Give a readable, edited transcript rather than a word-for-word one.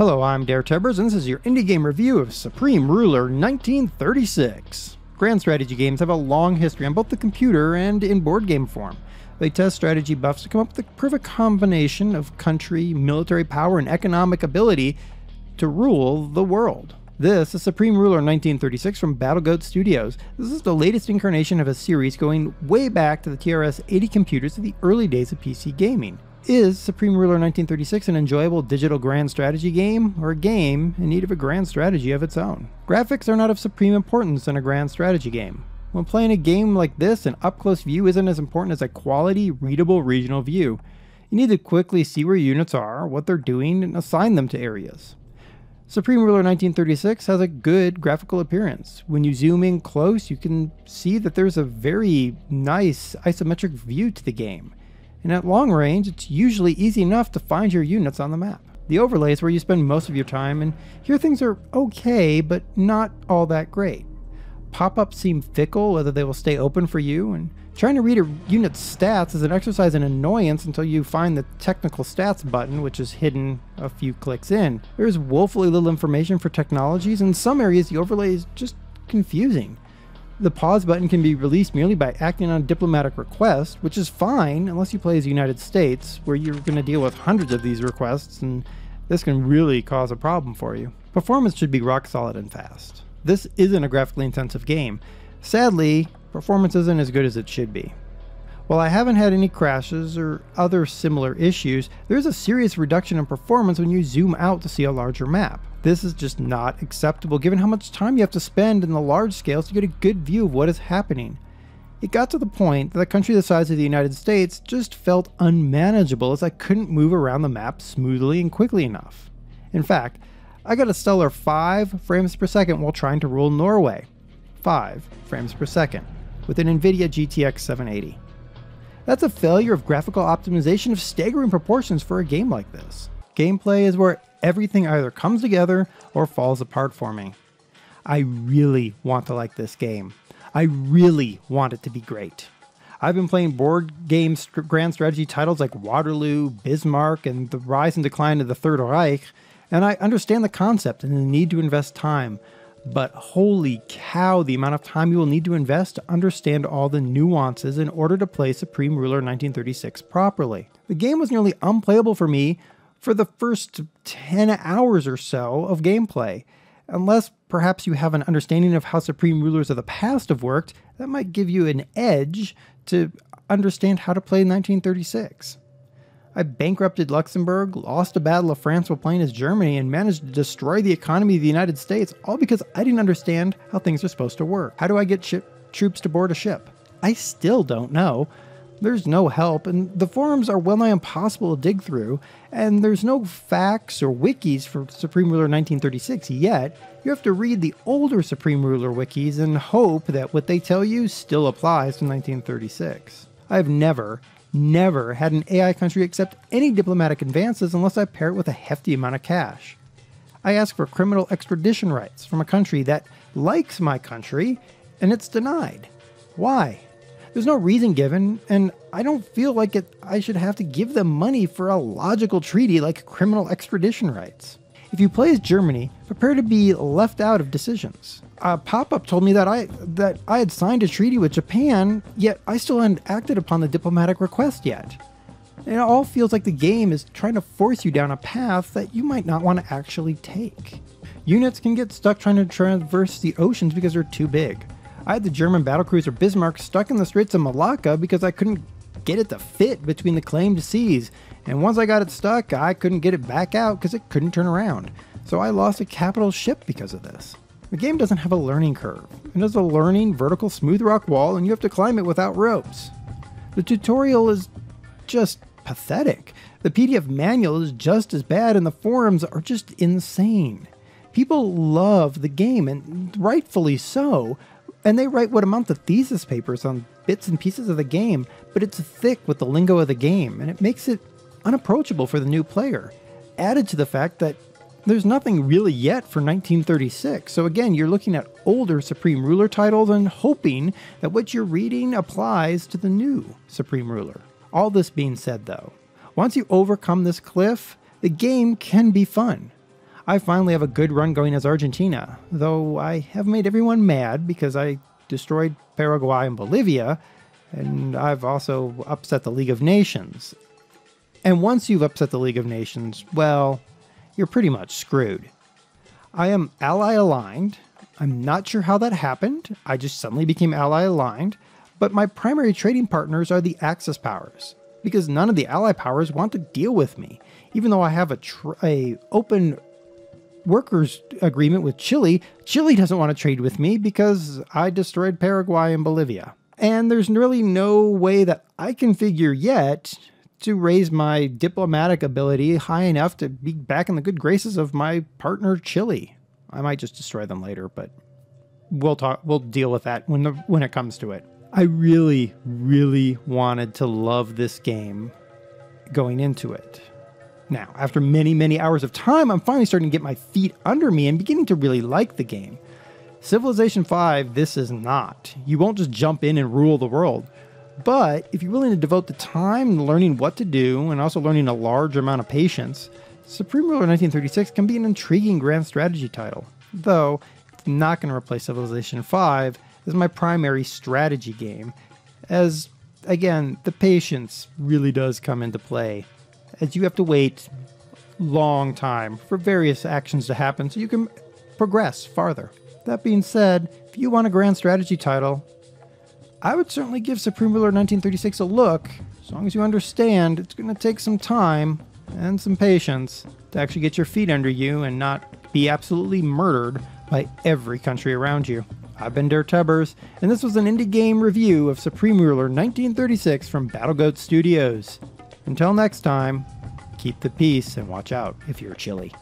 Hello, I'm DerTebbers, and this is your indie game review of Supreme Ruler 1936. Grand strategy games have a long history on both the computer and in board game form. They test strategy buffs to come up with the perfect combination of country, military power, and economic ability to rule the world. This is Supreme Ruler 1936 from BattleGoat Studios. This is the latest incarnation of a series going way back to the TRS-80 computers of the early days of PC gaming. Is Supreme Ruler 1936 an enjoyable digital grand strategy game, or a game in need of a grand strategy of its own? Graphics are not of supreme importance in a grand strategy game. When playing a game like this, an up-close view isn't as important as a quality, readable regional view. You need to quickly see where units are, what they're doing, and assign them to areas. Supreme Ruler 1936 has a good graphical appearance. When you zoom in close, you can see that there's a very nice isometric view to the game. And at long range, it's usually easy enough to find your units on the map. The overlay is where you spend most of your time, and here things are okay, but not all that great. Pop-ups seem fickle, whether they will stay open for you, and trying to read a unit's stats is an exercise in annoyance until you find the technical stats button, which is hidden a few clicks in. There's woefully little information for technologies, and in some areas the overlay is just confusing. The pause button can be released merely by acting on a diplomatic request, which is fine unless you play as the United States, where you're going to deal with hundreds of these requests, and this can really cause a problem for you. Performance should be rock solid and fast. This isn't a graphically intensive game. Sadly, performance isn't as good as it should be. While I haven't had any crashes or other similar issues, there's a serious reduction in performance when you zoom out to see a larger map. This is just not acceptable given how much time you have to spend in the large scales to get a good view of what is happening. It got to the point that a country the size of the United States just felt unmanageable as I couldn't move around the map smoothly and quickly enough. In fact, I got a stellar 5 frames per second while trying to rule Norway. 5 frames per second with an NVIDIA GTX 780. That's a failure of graphical optimization of staggering proportions for a game like this. Gameplay is where everything either comes together or falls apart for me. I really want to like this game. I really want it to be great. I've been playing board game grand strategy titles like Waterloo, Bismarck, and the rise and decline of the Third Reich, and I understand the concept and the need to invest time. But holy cow, the amount of time you will need to invest to understand all the nuances in order to play Supreme Ruler 1936 properly. The game was nearly unplayable for me for the first 10 hours or so of gameplay. Unless perhaps you have an understanding of how Supreme Rulers of the past have worked, that might give you an edge to understand how to play 1936. I bankrupted Luxembourg, lost a battle of France while playing as Germany, and managed to destroy the economy of the United States, all because I didn't understand how things are supposed to work. How do I get troops to board a ship? I still don't know. There's no help, and the forums are well nigh impossible to dig through, and there's no facts or wikis for Supreme Ruler 1936 yet. You have to read the older Supreme Ruler wikis and hope that what they tell you still applies to 1936. I've never had an AI country accept any diplomatic advances unless I pair it with a hefty amount of cash. I ask for criminal extradition rights from a country that likes my country, and it's denied. Why? There's no reason given, and I don't feel like I should have to give them money for a logical treaty like criminal extradition rights. If you play as Germany, prepare to be left out of decisions. A pop-up told me that I had signed a treaty with Japan, yet I still hadn't acted upon the diplomatic request yet. It all feels like the game is trying to force you down a path that you might not want to actually take. Units can get stuck trying to traverse the oceans because they're too big. I had the German battlecruiser Bismarck stuck in the Straits of Malacca because I couldn't get it to fit between the claimed seas, and once I got it stuck, I couldn't get it back out because it couldn't turn around. So I lost a capital ship because of this. The game doesn't have a learning curve. It has a learning vertical smooth rock wall, and you have to climb it without ropes. The tutorial is just pathetic. The PDF manual is just as bad, and the forums are just insane. People love the game, and rightfully so, and they write what amount to thesis papers on bits and pieces of the game, but it's thick with the lingo of the game, and it makes it unapproachable for the new player. Added to the fact that there's nothing really yet for 1936, so again, you're looking at older Supreme Ruler titles and hoping that what you're reading applies to the new Supreme Ruler. All this being said though, once you overcome this cliff, the game can be fun. I finally have a good run going as Argentina, though I have made everyone mad because I destroyed Paraguay and Bolivia, and I've also upset the League of Nations. And once you've upset the League of Nations, well, you're pretty much screwed. I am ally aligned. I'm not sure how that happened. I just suddenly became ally aligned, but my primary trading partners are the Axis powers, because none of the ally powers want to deal with me. Even though I have a open workers agreement with Chile, Chile doesn't want to trade with me because I destroyed Paraguay and Bolivia. And there's really no way that I can figure yet to raise my diplomatic ability high enough to be back in the good graces of my partner Chile. I might just destroy them later, but we'll deal with that when it comes to it. I really, really wanted to love this game going into it. Now, after many, many hours of time, I'm finally starting to get my feet under me and beginning to really like the game. Civilization 5, this is not. You won't just jump in and rule the world. But if you're willing to devote the time learning what to do and also learning a large amount of patience, Supreme Ruler 1936 can be an intriguing grand strategy title. Though, it's not going to replace Civilization 5 as my primary strategy game, as, again, the patience really does come into play, as you have to wait a long time for various actions to happen so you can progress farther. That being said, if you want a grand strategy title, I would certainly give Supreme Ruler 1936 a look, as long as you understand it's going to take some time and some patience to actually get your feet under you and not be absolutely murdered by every country around you. I've been DerTebbers, and this was an indie game review of Supreme Ruler 1936 from BattleGoat Studios. Until next time, keep the peace and watch out if you're chilly.